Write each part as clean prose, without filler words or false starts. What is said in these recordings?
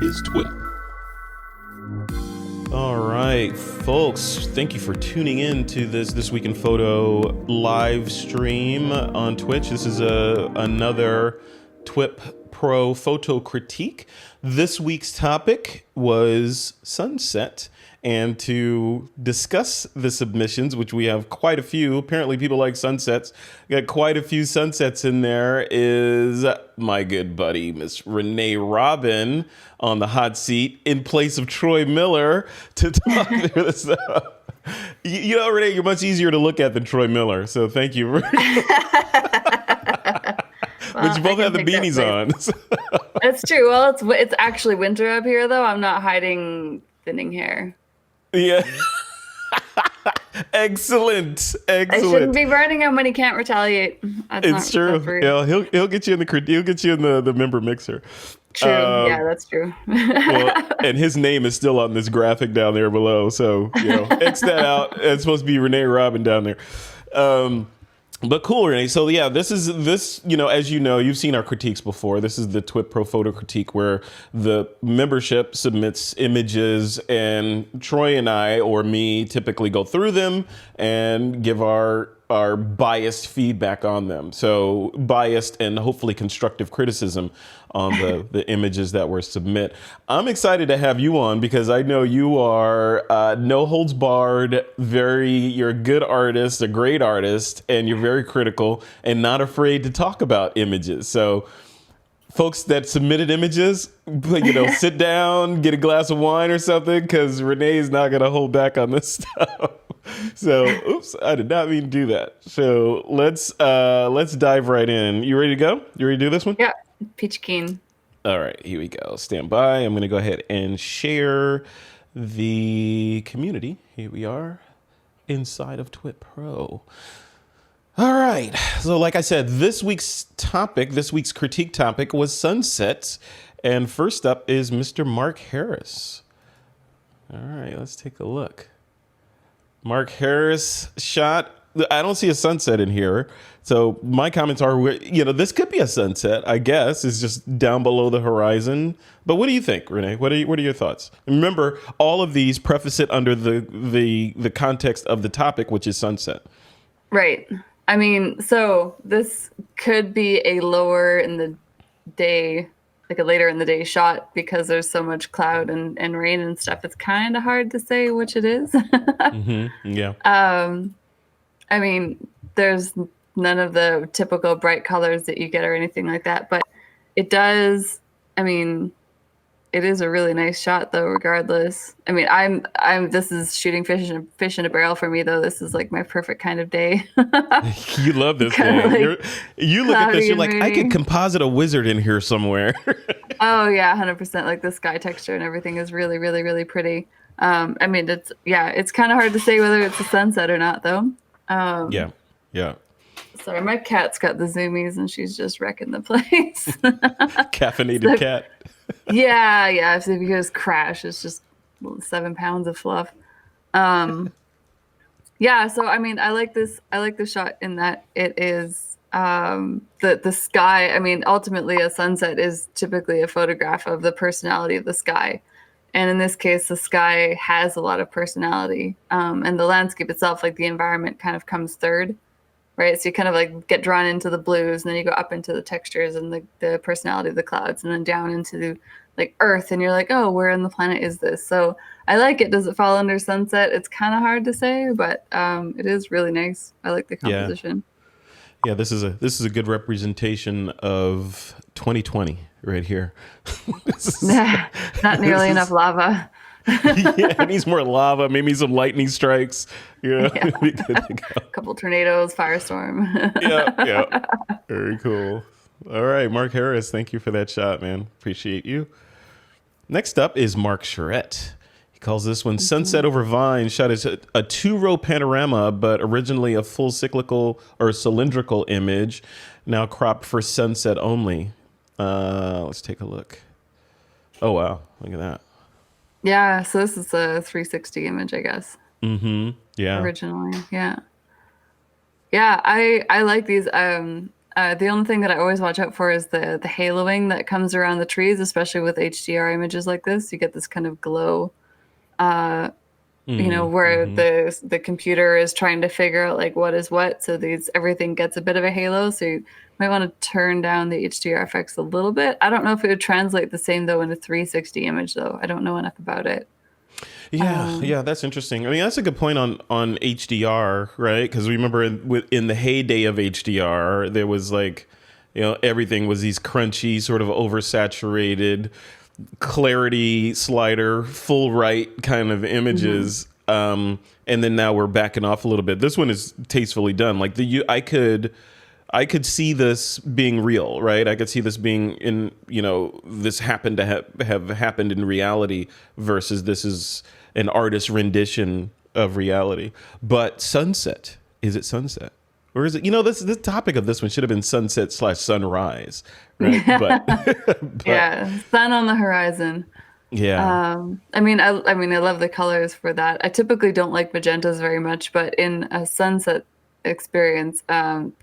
is TWiP. All right, folks, thank you for tuning in to this Week in Photo live stream on Twitch. This is another TWiP Pro photo critique. This week's topic was sunset. And to discuss the submissions, which we have quite a few, apparently people like sunsets, got quite a few sunsets in there, is my good buddy, Miss Renee Robin, on the hot seat in place of Troy Miller to talk through this stuff. You know, Renee, you're much easier to look at than Troy Miller, so thank you. But you both have the beanies on. That's true. Well, it's actually winter up here, though. I'm not hiding thinning hair. Yeah. Excellent. I shouldn't be burning him when he can't retaliate. It's true. Yeah, he'll get you in the member mixer. True. Yeah, that's true. Well, and his name is still on this graphic down there below, so X that out. It's supposed to be Renee Robin down there. But cool, Renee. So yeah, this, as you know, you've seen our critiques before. This is the TWiP Pro Photo Critique, where the membership submits images and Troy and I, or me, typically go through them and give our biased feedback on them. So biased and hopefully constructive criticism on the images that were submit. I'm excited to have you on because I know you are no holds barred, you're a good artist, a great artist, and you're very critical and not afraid to talk about images. So folks that submitted images, sit down, get a glass of wine or something, because Renee is not going to hold back on this stuff. So, oops, I did not mean to do that. So let's dive right in. You ready to go? You ready to do this one? Yeah, peach keen. All right, here we go. Stand by. I'm going to go ahead and share the community. Here we are inside of TWiP Pro. All right. So like I said, this week's critique topic was sunsets. And first up is Mr. Mark Harris. All right, let's take a look. Mark Harris shot. I don't see a sunset in here. So my comments are, this could be a sunset, I guess. It's just down below the horizon. But what do you think, Renee? What are your thoughts? And remember, all of these preface it under the context of the topic, which is sunset. Right. I mean, so this could be a lower in the day, like a later in the day shot, because there's so much cloud and rain and stuff. It's kind of hard to say which it is. Mm-hmm. Yeah. I mean, there's none of the typical bright colors that you get or anything like that, but it does. I mean, it is a really nice shot, though. Regardless, I mean, this is shooting fish in a barrel for me, though. This is like my perfect kind of day. You love this day. You look at this, you're like, I could composite a wizard in here somewhere. Oh yeah, 100%. Like the sky texture and everything is really, really, really pretty. I mean, it's kind of hard to say whether it's a sunset or not, though. Yeah. Sorry, my cat's got the zoomies and she's just wrecking the place. Caffeinated cat. Yeah. If you hear this crash, it's just 7 pounds of fluff. Yeah. So I mean, I like this shot in that it is the sky. I mean, ultimately, a sunset is typically a photograph of the personality of the sky. And in this case, the sky has a lot of personality. And the landscape itself, like the environment, kind of comes third, right? So you kind of like get drawn into the blues, and then you go up into the textures and the personality of the clouds, and then down into the like Earth. And you're like, oh, where on the planet is this? So I like it. Does it fall under sunset? It's kind of hard to say, but it is really nice. I like the composition. Yeah, this is a good representation of 2020 right here. Not nearly enough lava. Yeah, it needs more lava, maybe some lightning strikes. Yeah. A couple tornadoes, firestorm. Yeah. Very cool. All right, Mark Harris, thank you for that shot, man. Appreciate you. Next up is Mark Charette. He calls this one Sunset Over Vine. Shot as a 2-row panorama, but originally a full cyclical or cylindrical image, now cropped for sunset only. Let's take a look. Oh, wow. Look at that. Yeah, so this is a 360 image, I guess. Mm-hmm. Yeah. Originally, yeah. Yeah, I like these. The only thing that I always watch out for is the haloing that comes around the trees, especially with HDR images like this. You get this kind of glow, where Mm-hmm. the computer is trying to figure out like what is what. So these everything gets a bit of a halo. So you might want to turn down the HDR effects a little bit. I don't know if it would translate the same though in a 360 image though. I don't know enough about it. Yeah, Um, yeah, that's interesting. I mean, that's a good point on HDR, right? Because remember in the heyday of HDR, there was like, everything was these crunchy, sort of oversaturated, clarity slider, full right kind of mhm. images. And then now we're backing off a little bit. This one is tastefully done. Like I could see this being real, right? I could see this being this happened to have happened in reality versus this is an artist's rendition of reality. But sunset, is it sunset? Or is it, this topic of this one should have been sunset/sunrise, right? But, but Yeah, sun on the horizon. yeah. I mean, I love the colors for that. I typically don't like magentas very much, but in a sunset experience,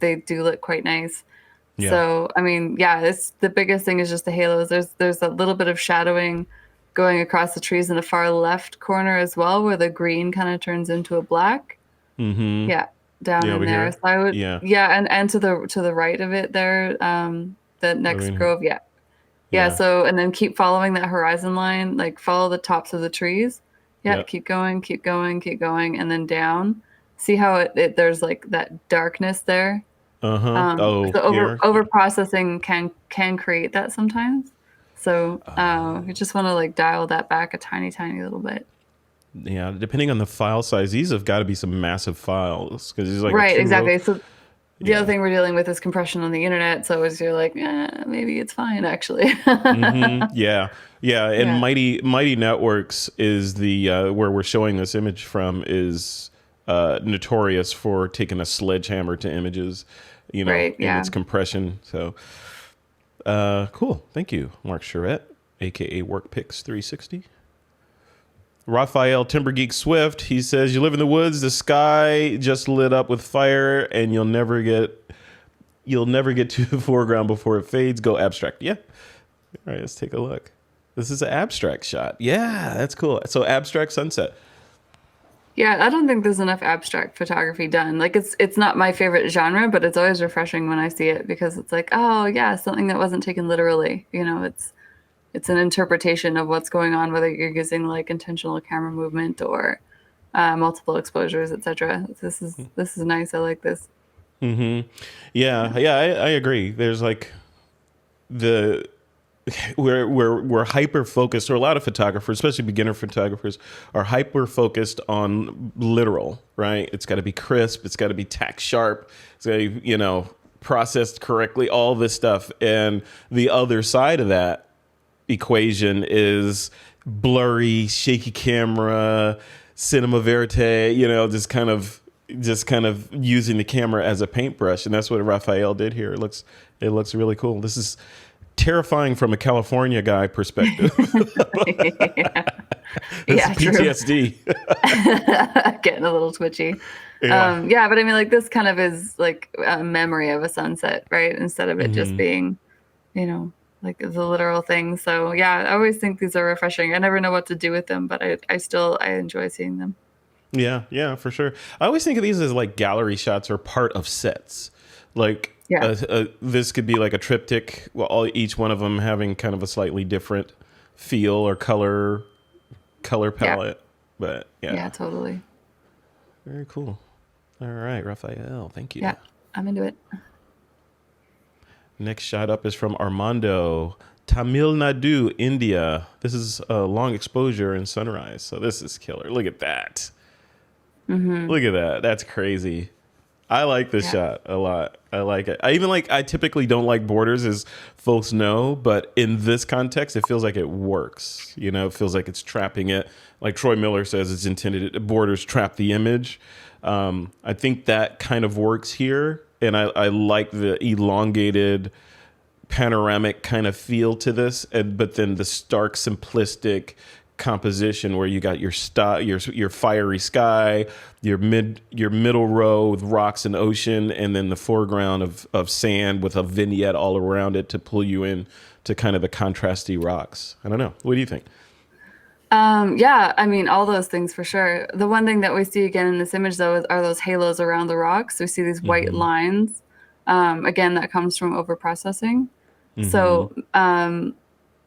they do look quite nice. Yeah. So, I mean, yeah, it's the biggest thing is just the halos. There's a little bit of shadowing going across the trees in the far left corner as well, where the green kind of turns into a black. Mm-hmm. Yeah, down Yeah, in over there. here. So I would, Yeah. yeah, and to the right of it there, the I next mean, grove, yeah. Yeah, yeah. so and then keep following that horizon line, like follow the tops of the trees. Yeah, Yep. keep going, keep going, keep going, and then down. See how there's like that darkness there. Uh-huh. Oh, So here. over processing can create that sometimes. So you Oh. just want to like dial that back a tiny, tiny little bit. Yeah, depending on the file size, these have got to be some massive files because it's like a Right, true exactly. So the other yeah. thing we're dealing with is compression on the internet. So as you're like, maybe it's fine actually. Yeah. Yeah, and Yeah. Mighty Networks is the where we're showing this image from is notorious for taking a sledgehammer to images, Right. in Yeah. its compression. So cool. Thank you, Mark Charette, aka WorkPix 360. Raphael Timbergeek Swift, he says, "You live in the woods, the sky just lit up with fire, and you'll never get to the foreground before it fades. Go abstract." Yeah. All right, let's take a look. This is an abstract shot. Yeah, that's cool. So abstract sunset. Yeah, I don't think there's enough abstract photography done. Like it's not my favorite genre, but it's always refreshing when I see it because it's like, oh yeah, something that wasn't taken literally. It's an interpretation of what's going on, whether you're using like intentional camera movement or multiple exposures, etc. This is nice. I like this. Yeah, yeah, I agree. There's like the we're hyper focused, or a lot of photographers, especially beginner photographers, are hyper focused on literal, right? It's got to be crisp, it's got to be tack sharp, it's got to be, processed correctly, all this stuff. And the other side of that equation is blurry, shaky camera, cinema verite, just kind of using the camera as a paintbrush. And that's what Raphael did here. It looks really cool. This is terrifying from a California guy perspective. Yeah, This is yeah, true. PTSD. Getting a little twitchy. Yeah. Yeah, but I mean, like this kind of is like a memory of a sunset, right? Instead of it just being, you know, like the literal thing. So yeah, I always think these are refreshing. I never know what to do with them, but I enjoy seeing them. Yeah, yeah, for sure. I always think of these as like gallery shots or part of sets. Like Yeah, this could be like a triptych, well, each one of them having kind of a slightly different feel or color yeah, palette. But yeah, yeah, totally. very cool. All right, Raphael, thank you. Yeah, I'm into it. Next shot up is from Armando, Tamil Nadu, India. This is a long exposure in sunrise, so this is killer. Look at that. Look at that. That's crazy. I like this Yeah, shot a lot. I like it. I typically don't like borders, as folks know, but in this context, it feels like it works. It feels like it's trapping it. Like Troy Miller says, it's intended, borders trap the image. I think that kind of works here. And I like the elongated panoramic kind of feel to this. But then the stark, simplistic, composition where you got your fiery sky, your middle row with rocks and ocean, and then the foreground of sand with a vignette all around it to pull you in to kind of the contrasty rocks. I don't know. What do you think? Yeah, I mean, all those things for sure. The one thing that we see again in this image, though, are those halos around the rocks. We see these white lines. Again, that comes from overprocessing. So,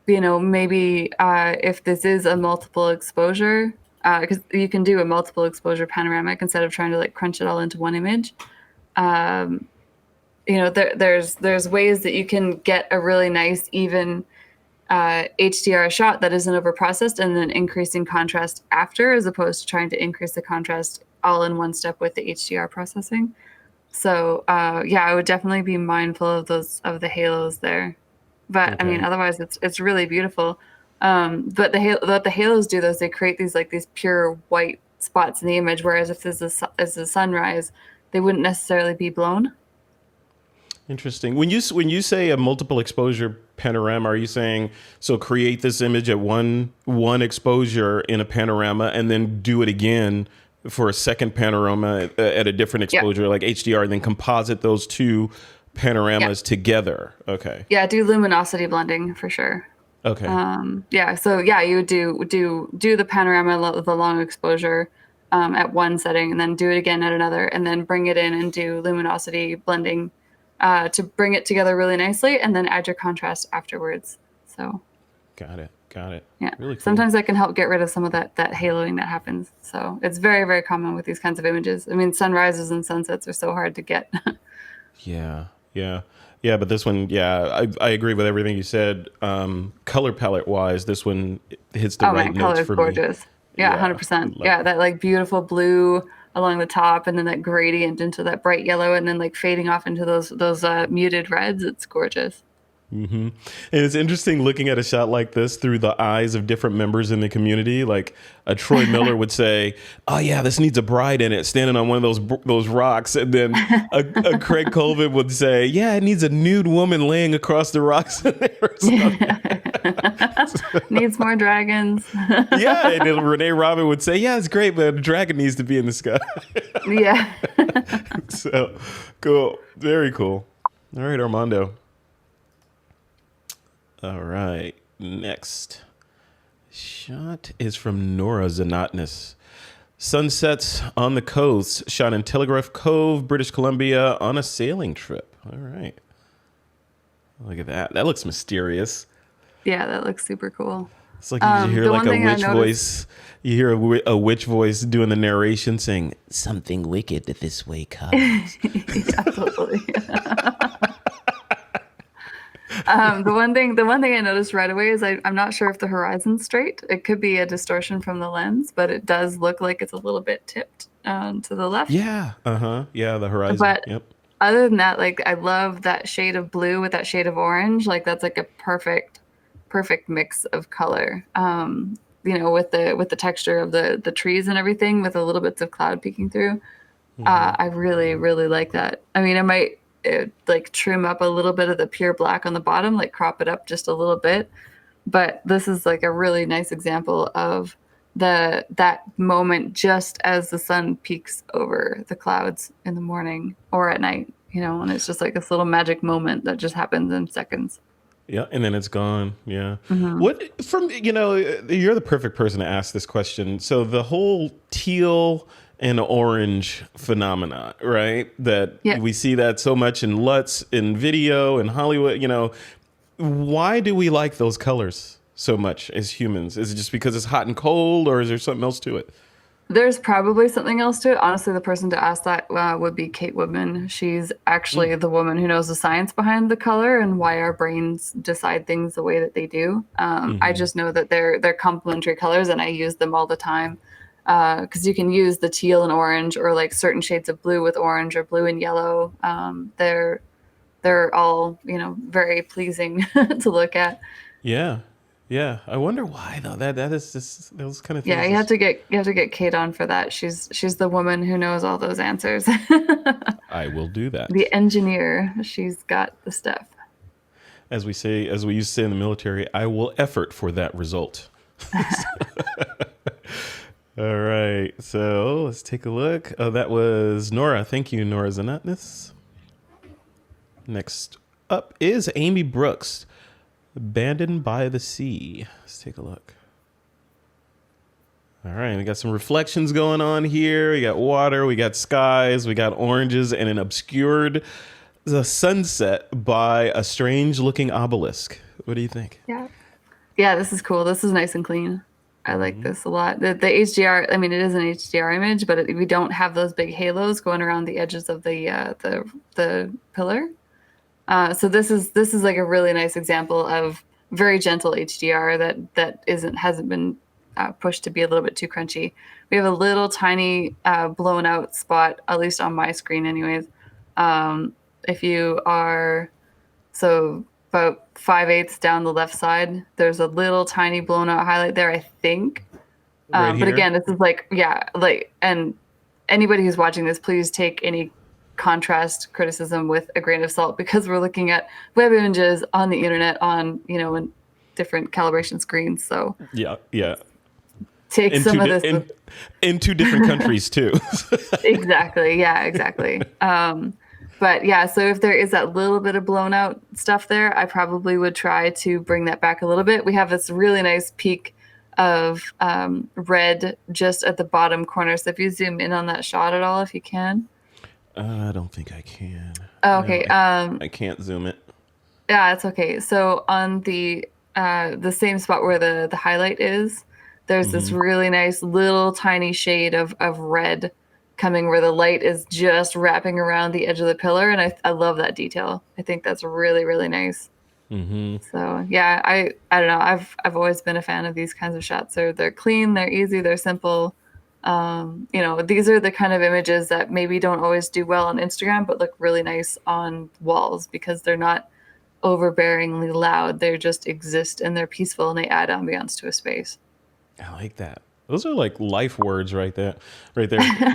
maybe if this is a multiple exposure, because you can do a multiple exposure panoramic instead of trying to like crunch it all into one image. There's ways that you can get a really nice, even HDR shot that isn't overprocessed and then increasing contrast after, as opposed to trying to increase the contrast all in one step with the HDR processing. So I would definitely be mindful of the halos there. But Okay. I mean, otherwise it's really beautiful. But what the halos do, though, is they create these pure white spots in the image. Whereas if this is a sunrise, they wouldn't necessarily be blown. Interesting. When you say a multiple exposure panorama, are you saying so create this image at one exposure in a panorama and then do it again for a second panorama at a different exposure, like HDR, and then composite those two panoramas together? Okay. Yeah, do luminosity blending for sure. Okay. You would do the panorama, the long exposure at one setting, and then do it again at another, and then bring it in and do luminosity blending to bring it together really nicely, and then add your contrast afterwards. So Got it. yeah, Really cool. sometimes I can help get rid of some of that haloing that happens. So it's very, very common with these kinds of images. I mean, sunrises and sunsets are so hard to get. Yeah. But this one, I agree with everything you said. Color palette wise, this one hits the right notes color's for gorgeous. me. Yeah, 100%. Yeah, that like beautiful blue along the top, and then that gradient into that bright yellow, and then like fading off into those muted reds. It's gorgeous. And it's interesting looking at a shot like this through the eyes of different members in the community. Like a Troy Miller would say, "Oh yeah, this needs a bride in it, standing on one of those rocks," and then a Craig Colvin would say, "Yeah, it needs a nude woman laying across the rocks in there." Or something. Needs more dragons. Yeah, and then Renee Robin would say, "Yeah, it's great, but a dragon needs to be in the sky." Yeah. So cool, very cool. All right, Armando. All right, next shot is from Nora Zanotnis. Sunsets on the coast, shot in Telegraph Cove, British Columbia, on a sailing trip. All right. Look at that. That looks mysterious. Yeah, that looks super cool. It's like you hear like a witch voice. You hear a witch voice doing the narration saying, "Something wicked this way comes." Absolutely. The one thing I noticed right away is I'm not sure if the horizon's straight. It could be a distortion from the lens, but it does look like it's a little bit tipped to the left. Yeah. Yeah, the horizon. But yep. Other than that, like I love that shade of blue with that shade of orange. Like that's like a perfect mix of color. With the texture of the trees and everything, with a little bits of cloud peeking through. I really, really like that. I mean, I might like trim up a little bit of the pure black on the bottom, like crop it up just a little bit. But this is like a really nice example of that moment just as the sun peeks over the clouds in the morning or at night, and it's just like this little magic moment that just happens in seconds. Yeah, and then it's gone. Yeah. Mm-hmm. What you're the perfect person to ask this question. So the whole teal and orange phenomena, right? That we see that so much in LUTs, in video, in Hollywood, why do we like those colors so much as humans? Is it just because it's hot and cold, or is there something else to it? There's probably something else to it. Honestly, the person to ask that would be Kate Woodman. She's actually the woman who knows the science behind the color and why our brains decide things the way that they do. I just know that they're complementary colors, and I use them all the time. Because you can use the teal and orange, or like certain shades of blue with orange, or blue and yellow. They're all very pleasing to look at. Yeah. I wonder why though. That is just those kind of things. Yeah, you have to get Kate on for that. She's the woman who knows all those answers. I will do that. The engineer, she's got the stuff. As we used to say in the military, I will effort for that result. All right, so let's take a look. Oh, that was Nora. Thank you, Nora Zanatnis. Next up is Amy Brooks, Abandoned by the Sea. Let's take a look. All right, we got some reflections going on here. We got water, we got skies, we got oranges, and an obscured sunset by a strange-looking obelisk. What do you think? Yeah, this is cool. This is nice and clean. I like this a lot. The HDR, I mean, it is an HDR image, but we don't have those big halos going around the edges of the pillar. So this is like a really nice example of very gentle HDR that hasn't been pushed to be a little bit too crunchy. We have a little tiny blown out spot, at least on my screen, anyways. If you are about 5/8 down the left side, there's a little tiny blown out highlight there, I think. Right but here? again, this is and anybody who's watching this, please take any contrast criticism with a grain of salt, because we're looking at web images on the internet on, in different calibration screens. So Yeah. take some of this in two different countries too. Exactly. Yeah, exactly. But yeah, so if there is that little bit of blown out stuff there, I probably would try to bring that back a little bit. We have this really nice peak of red just at the bottom corner. So if you zoom in on that shot at all, if you can. I don't think I can. Oh, okay. No, I can't zoom it. Yeah, it's okay. So on the same spot where the highlight is, there's this really nice little tiny shade of red coming where the light is just wrapping around the edge of the pillar, and I love that detail. I think that's really, really nice. So yeah, I don't know. I've always been a fan of these kinds of shots. They're clean, they're easy, they're simple. These are the kind of images that maybe don't always do well on Instagram, but look really nice on walls because they're not overbearingly loud. They just exist and they're peaceful and they add ambiance to a space. I like that. Those are like life words right there.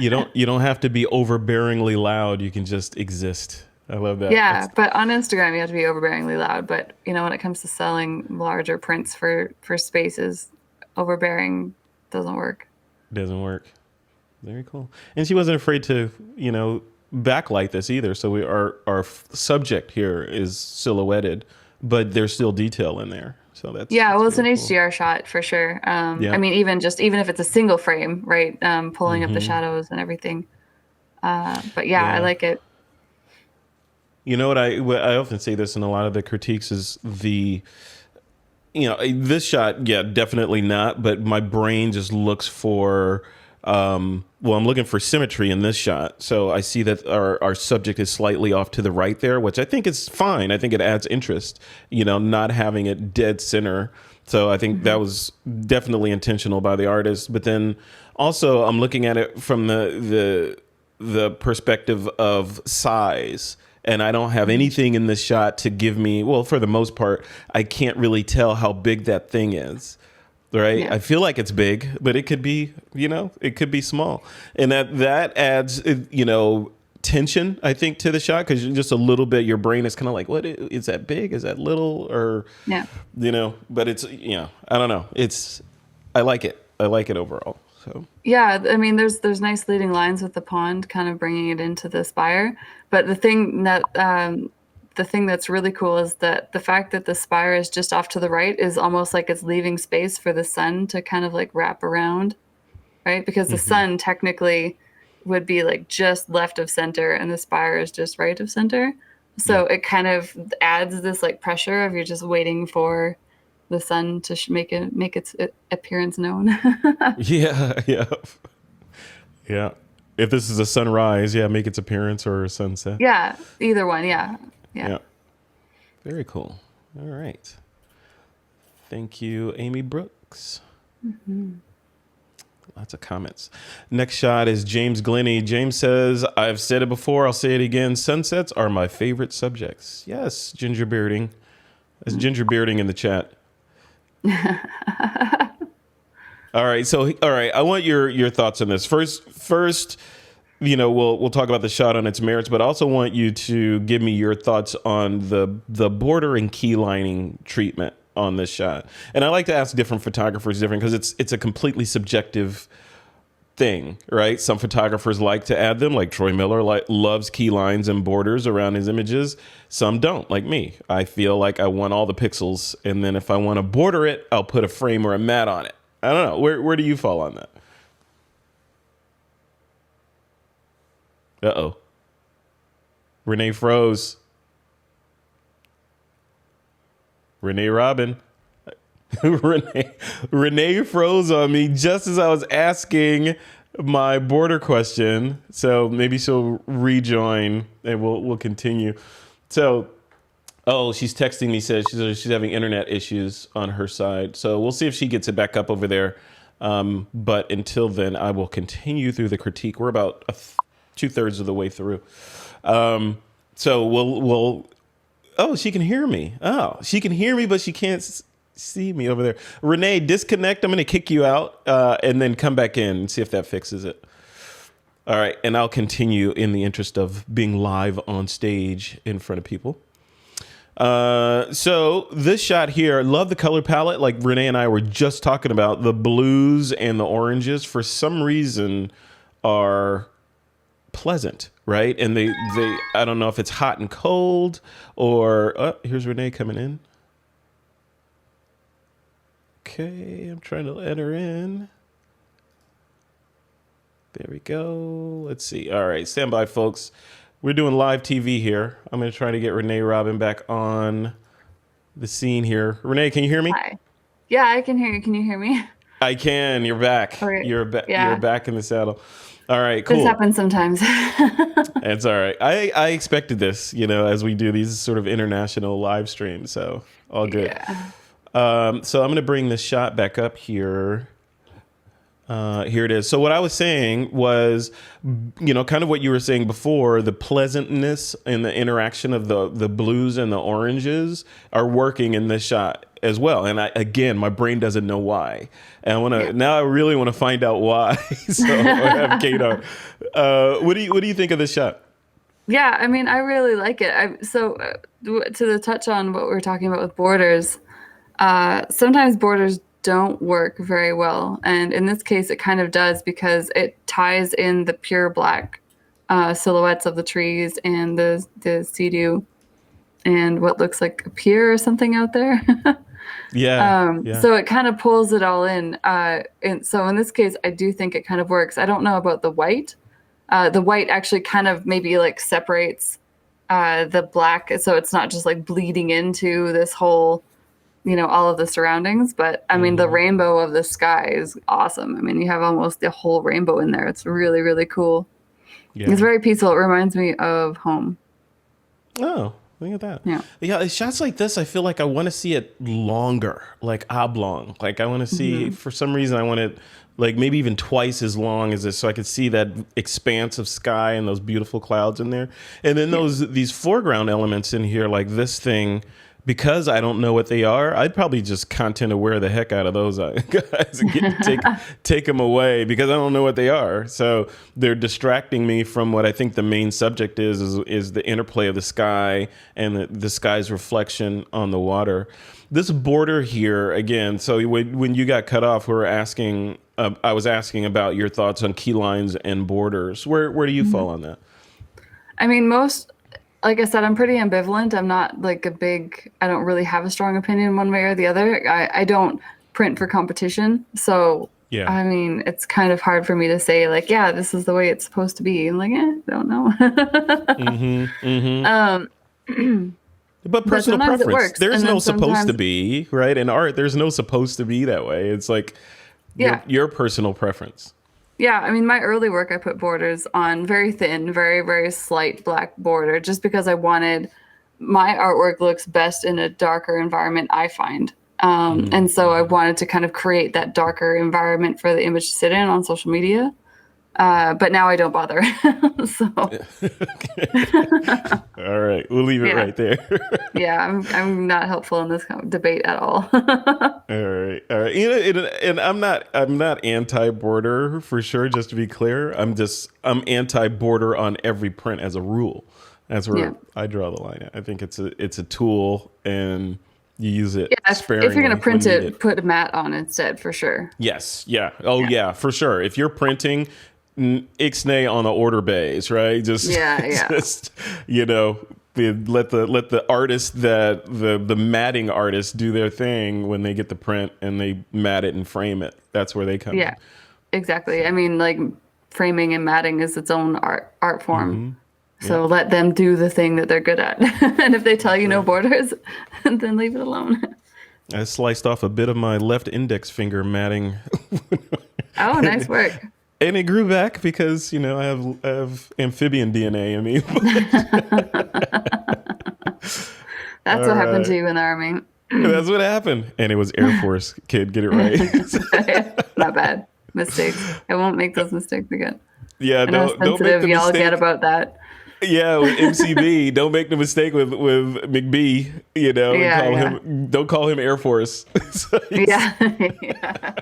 You don't have to be overbearingly loud. You can just exist. I love that. Yeah, but on Instagram you have to be overbearingly loud. But when it comes to selling larger prints for spaces, overbearing doesn't work. Doesn't work. Very cool. And she wasn't afraid to, backlight this either. So our subject here is silhouetted, but there's still detail in there. So that's it's an really cool. HDR shot for sure. I mean, even if it's a single frame, right? Pulling up the shadows and everything. But yeah, I like it. You know what I often say this in a lot of the critiques is this shot, definitely not. But my brain just looks for, I'm looking for symmetry in this shot. So I see that our subject is slightly off to the right there, which I think is fine. I think it adds interest, not having it dead center. So I think that was definitely intentional by the artist. But then also I'm looking at it from the perspective of size. And I don't have anything in this shot to give me, for the most part, I can't really tell how big that thing is, right? Yeah. I feel like it's big, but it could be, it could be small. And that adds, tension, I think, to the shot, because just a little bit, your brain is kind of like, what is that big? Is that little? Or, but it's, I don't know. I like it. I like it overall. So. Yeah, I mean, there's nice leading lines with the pond, kind of bringing it into the spire. But the thing that's really cool is that the fact that the spire is just off to the right is almost like it's leaving space for the sun to kind of like wrap around, right? Because the sun technically would be like just left of center, and the spire is just right of center. So it kind of adds this like pressure of you're just waiting for the sun to make its appearance known. Yeah. If this is a sunrise, make its appearance, or a sunset. Yeah, either one. Yeah. Very cool. All right. Thank you, Amy Brooks. Lots of comments. Next shot is James Glennie. James says, "I've said it before, I'll say it again. Sunsets are my favorite subjects." Yes, ginger bearding. There's ginger bearding in the chat. All right. I want your thoughts on this. First, we'll talk about the shot on its merits, but I also want you to give me your thoughts on the border and key lining treatment on this shot. And I like to ask different photographers different because it's a completely subjective thing, right? Some photographers like to add them, like Troy Miller loves key lines and borders around his images. Some don't, like me. I feel like I want all the pixels, and then if I want to border it, I'll put a frame or a mat on it. I don't know. Where do you fall on that? Uh-oh. Renee froze. Renee Robin. Renee froze on me just as I was asking my border question. So maybe she'll rejoin and we'll continue. So, she's texting me, says she's having internet issues on her side. So we'll see if she gets it back up over there. But until then, I will continue through the critique. We're about 2/3 of the way through. So we'll. Oh, she can hear me. Oh, she can hear me, but she can't see me over there. Renee, disconnect. I'm going to kick you out and then come back in and see if that fixes it. All right. And I'll continue in the interest of being live on stage in front of people. So this shot here, love the color palette. Like Renee and I were just talking about, the blues and the oranges for some reason are pleasant, right? And they I don't know if it's hot and cold or here's Renee coming in. Okay, I'm trying to let her in. There we go. Let's see. All right, stand by, folks. We're doing live TV here. I'm going to try to get Renee Robin back on the scene here. Renee, can you hear me? Hi. Yeah, I can hear you. Can you hear me? I can. You're back. Right. You're back. Yeah. You're back in the saddle. All right, cool. This happens sometimes. It's all right. I expected this, as we do these sort of international live streams. So all good. Yeah. So I'm going to bring this shot back up here. Here it is. So what I was saying was, kind of what you were saying before, the pleasantness and the interaction of the blues and the oranges are working in this shot as well. And again, my brain doesn't know why. And now I really want to find out why. So I have Kadar. What do you think of this shot? Yeah, I mean, I really like it. To touch on what we were talking about with borders, sometimes borders don't work very well, and in this case it kind of does, because it ties in the pure black silhouettes of the trees and the sea-doo and what looks like a pier or something out there. Yeah. So it kind of pulls it all in, and so in this case I do think it kind of works. I don't know about the white. The white actually kind of maybe like separates the black, so it's not just like bleeding into this whole, all of the surroundings. But I mean, the rainbow of the sky is awesome. I mean, you have almost the whole rainbow in there. It's really, really cool. Yeah. It's very peaceful. It reminds me of home. Oh, look at that. Yeah. Shots like this, I feel like I want to see it longer, like oblong. Like I want to see, for some reason, I want it like maybe even twice as long as this, so I could see that expanse of sky and those beautiful clouds in there. And then these foreground elements in here, like this thing, because I don't know what they are, I'd probably just content aware the heck out of those guys and take them away, because I don't know what they are. So they're distracting me from what I think the main subject is the interplay of the sky and the sky's reflection on the water. This border here, again, so when you got cut off, I was asking about your thoughts on key lines and borders. Where do you fall on that? I mean, like I said, I'm pretty ambivalent. I'm not like I don't really have a strong opinion one way or the other. I don't print for competition. So, yeah. I mean, it's kind of hard for me to say like, yeah, this is the way it's supposed to be. I'm like, I don't know. But personal preference. There's no supposed to be, right? In art, there's no supposed to be that way. It's like your personal preference. Yeah, I mean, my early work, I put borders on very thin, very, very slight black border, just because I wanted my artwork looks best in a darker environment, I find. And so I wanted to kind of create that darker environment for the image to sit in on social media. But now I don't bother. So. All right, we'll leave it right there. Yeah, I'm not helpful in this debate at all. All right. And I'm not anti-border for sure. Just to be clear, I'm anti-border on every print as a rule. That's where I draw the line. I think it's a tool, and You use it Yeah, if you're gonna sparingly when print needed. it, put a matte on instead for sure. Yes. Yeah. Oh, Yeah. yeah, for sure. If you're printing, ixnay on the order base, right? Just, Yeah, yeah. just, let the artist the matting artist do their thing when they get the print and they mat it and frame it. That's where they come Yeah, in. exactly. I mean, like framing and matting is its own art form. Yeah. So let them do the thing that they're good at. And if they tell you no Right. borders, then leave it alone. I sliced off a bit of my left index finger matting, Oh, nice work. and it grew back because I have amphibian DNA in me. That's All what happened to right. you in the army. That's what happened. And it was Air Force, kid. Get it right. Not bad. Mistakes. I won't make those mistakes again. Yeah, I know how don't make sensitive the y'all get mistake. about that. Yeah, with MCB, don't make the mistake with McBee. And Yeah, call yeah. him. Don't call him Air Force. Yeah. Yeah.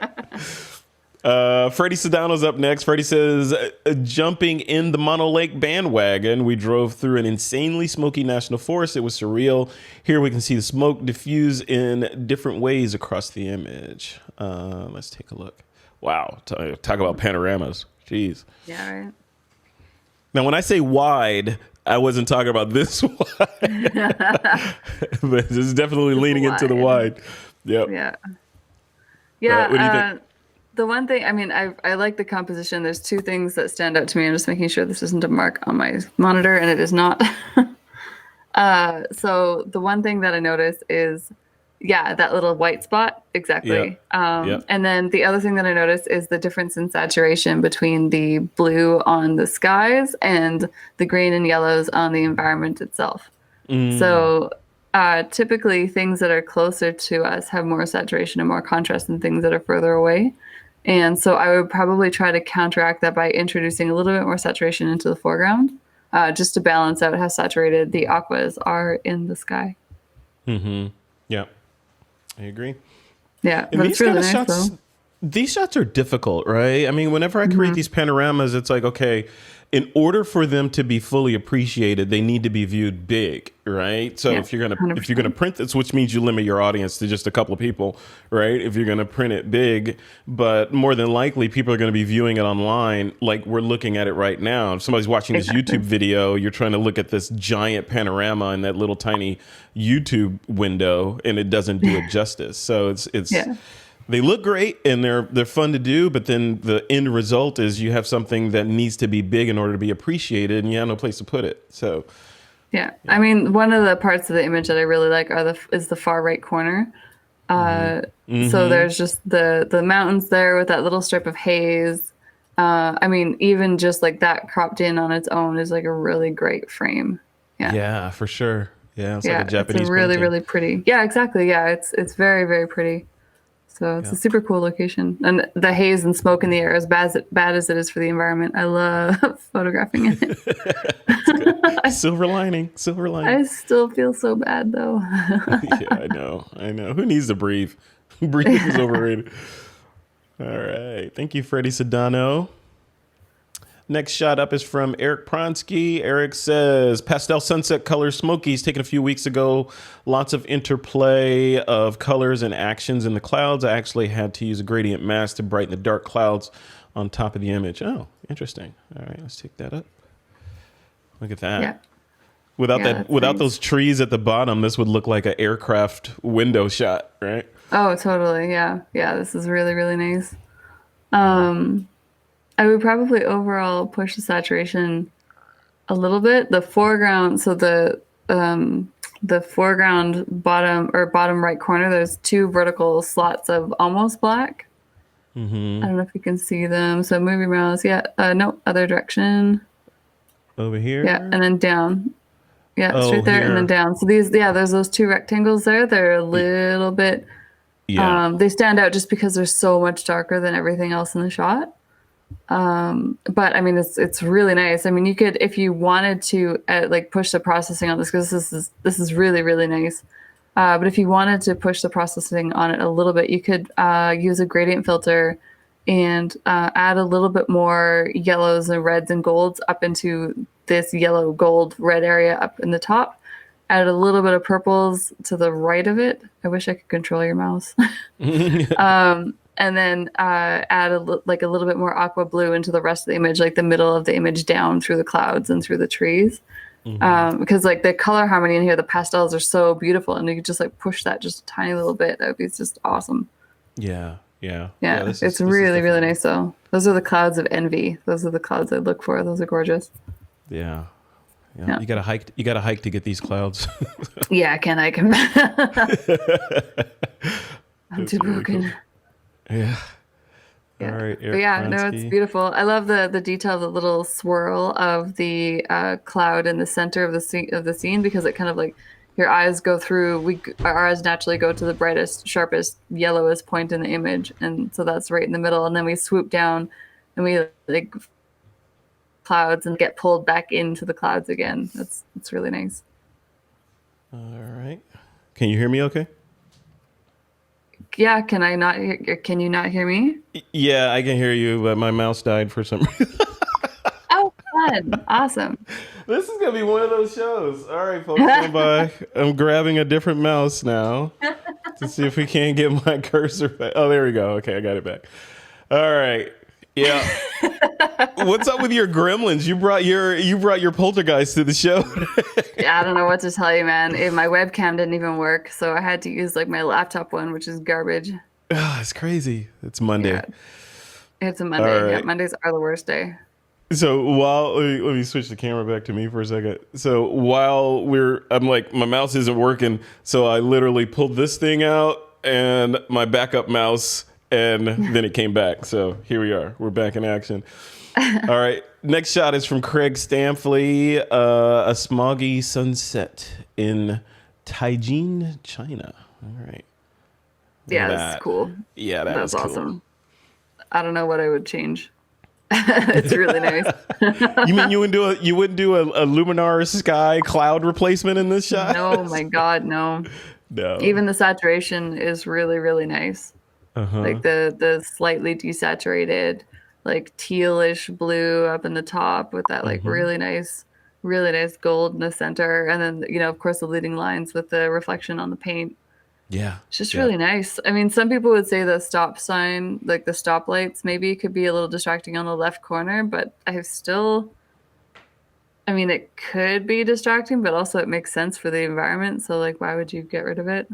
Freddie Sedano's up next. Freddie says, jumping in the Mono Lake bandwagon, we drove through an insanely smoky national forest. It was surreal. Here we can see the smoke diffuse in different ways across the image. Let's take a look. Wow, talk about panoramas. Jeez. Yeah, right. Now, when I say wide, I wasn't talking about this wide, but this is definitely leaning into the wide. wide. Yep. Yeah. What do you Yeah. think? The one thing, I mean, I like the composition. There's two things that stand out to me. I'm just making sure this isn't a mark on my monitor, and it is not. So the one thing that I noticed is, yeah, that little white spot. Exactly. Yep. And then the other thing that I noticed is the difference in saturation between the blue on the skies and the green and yellows on the environment itself. So typically things that are closer to us have more saturation and more contrast than things that are further away. And so I would probably try to counteract that by introducing a little bit more saturation into the foreground, just to balance out how saturated the aquas are in the sky. Yeah, I agree. Yeah, And but these it's really kind of nice shots, though. these shots are difficult, right? I mean, whenever I create these panoramas, it's like, okay, in order for them to be fully appreciated, they need to be viewed big, right? So Yeah, if you're gonna 100%. print this, which means you limit your audience to just a couple of people, right? If you're gonna print it big, but more than likely people are gonna be viewing it online, like we're looking at it right now. If somebody's watching this Exactly. YouTube video, you're trying to look at this giant panorama in that little tiny YouTube window, and it doesn't do it justice. So it's Yeah. they look great and they're fun to do, but then the end result is you have something that needs to be big in order to be appreciated, and you have no place to put it. So Yeah. I mean, one of the parts of the image that I really like is the far right corner. So there's just the mountains there with that little strip of haze. I mean, even just like that cropped in on its own is like a really great frame. Yeah. yeah, for sure. Yeah, it's Yeah, like a Japanese it's a really, painting. really pretty. Yeah, exactly. Yeah, it's very, very pretty. So it's Yeah. a super cool location. And the haze and smoke in the air, as bad as it is for the environment, I love photographing it. It's good. Silver lining, silver lining. I still feel so bad though. Yeah, I know. Who needs to breathe? Breathing is overrated. All right. Thank you, Freddie Sedano. Next shot up is from Eric Pronsky. Eric says, pastel sunset color smokies taken a few weeks ago. Lots of interplay of colors and actions in the clouds. I actually had to use a gradient mask to brighten the dark clouds on top of the image. Oh, interesting. All right, let's take that up. Look at that. Yeah. Without Yeah, that, that's without nice. those trees at the bottom, this would look like an aircraft window shot, right? Oh, totally. Yeah. Yeah, this is really, really nice. I would probably overall push the saturation a little bit. The foreground, so the foreground bottom right corner, there's two vertical slots of almost black. I don't know if you can see them. So movie mouse, yeah. No, other direction. Over here. Yeah, and then down. Yeah, Oh, straight there and here. then down. So there's those two rectangles there. They're a little bit. Yeah. They stand out just because they're so much darker than everything else in the shot. But I mean, it's really nice. I mean, you could, if you wanted to, like push the processing on this, because this is really, really nice. But if you wanted to push the processing on it a little bit, you could use a gradient filter and add a little bit more yellows and reds and golds up into this yellow, gold, red area up in the top. add a little bit of purples to the right of it. I wish I could control your mouse. And then add like a little bit more aqua blue into the rest of the image, like the middle of the image down through the clouds and through the trees. Because like the color harmony in here, the pastels are so beautiful, and you could just like push that just a tiny little bit. That would be just awesome. Yeah, yeah, Yeah, This it's is really, really definitely, nice though. Those are the clouds of envy. Those are the clouds I look for. Those are gorgeous. yeah, yeah. Yeah. You got to hike. You got to hike to get these clouds. Yeah, I can. I'm That's too really cool. broken. Yeah. All Yeah. right, But Eric yeah, no, it's Kronsky. beautiful. I love the detail, the little swirl of the cloud in the center of the scene because it kind of like your eyes go through. Our eyes naturally go to the brightest, sharpest, yellowest point in the image, and so that's right in the middle. And then we swoop down, and we like clouds and get pulled back into the clouds again. It's really nice. All right. Can you hear me? Okay. Yeah, can I not hear, can you not hear me? Yeah, I can hear you, but my mouse died for some reason. Oh, fun. Awesome. This is gonna be one of those shows. All right, folks, stand by. I'm grabbing a different mouse now to see if we can't get my cursor back. Oh, there we go. Okay, I got it back. All right. Yeah. What's up with your gremlins? You brought your poltergeist to the show. Yeah, I don't know what to tell you, man. My webcam didn't even work, so I had to use like my laptop one, which is garbage. It's crazy. It's Monday. Yeah, it's a All Monday. Yeah, right. Mondays are the worst day. So let me switch the camera back to me for a second. So while I'm like, my mouse isn't working. So I literally pulled this thing out and my backup mouse, and then it came back. So here we are. We're back in action. All right. Next shot is from Craig Stampfli, a smoggy sunset in Taijin, China. All right. Yeah, That- that's cool. Yeah, that That's is cool. awesome. I don't know what I would change. It's really nice. You mean you wouldn't do a luminar sky cloud replacement in this shot? No, my God, no. No. Even the saturation is really, really nice. Like the slightly desaturated, like tealish blue up in the top with that like really nice gold in the center, and then of course the leading lines with the reflection on the paint. Yeah. It's just Yeah. really nice. I mean, some people would say the stop sign, like the stoplights, maybe could be a little distracting on the left corner, but I mean, it could be distracting, but also it makes sense for the environment. So, like, why would you get rid of it?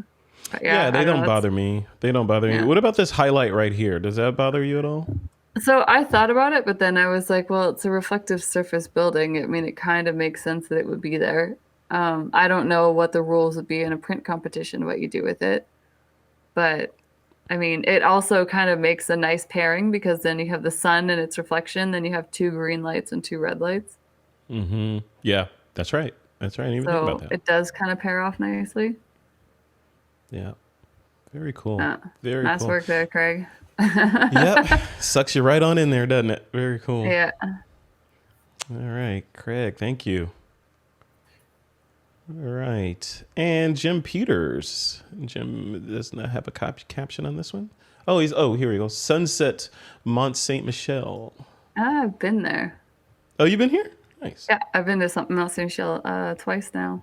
But Yeah, I they don't know, bother me. They don't bother me. Yeah. What about this highlight right here? Does that bother you at all? So I thought about it, but then I was like, well, it's a reflective surface building. I mean, it kind of makes sense that it would be there. I don't know what the rules would be in a print competition, what you do with it. But I mean, it also kind of makes a nice pairing because then you have the sun and its reflection, then you have 2 green lights and 2 red lights. Yeah, that's right. That's right. I didn't even think So about that. it does kind of pair off nicely. Yeah. Very cool. Yeah. Very Nice cool. work there, Craig. Yep. Sucks you right on in there, doesn't it? Very cool. Yeah. All right, Craig, thank you. All right. And Jim Peters. Jim does not have a caption on this one. Here we go. Sunset Mont Saint Michel. I've been there. Oh, you've been here? Nice. Yeah, I've been to something else in Michel twice now.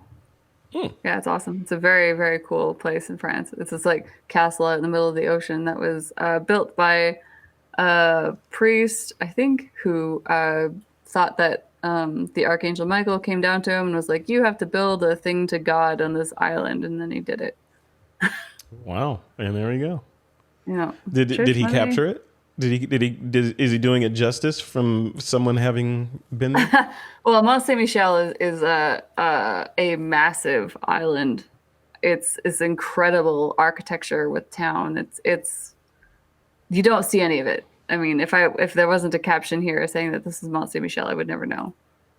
Hmm. Yeah, it's awesome. It's a very, very cool place in France. It's this like castle out in the middle of the ocean that was built by a priest, I think, who thought that the Archangel Michael came down to him and was like, "You have to build a thing to God on this island," and then he did it. Wow. And there we go. Yeah. Did he capture it? Is he doing it justice from someone having been there? Well, Mont Saint Michel is a massive island. It's incredible architecture with town. It's you don't see any of it. I mean, if there wasn't a caption here saying that this is Mont Saint Michel, I would never know.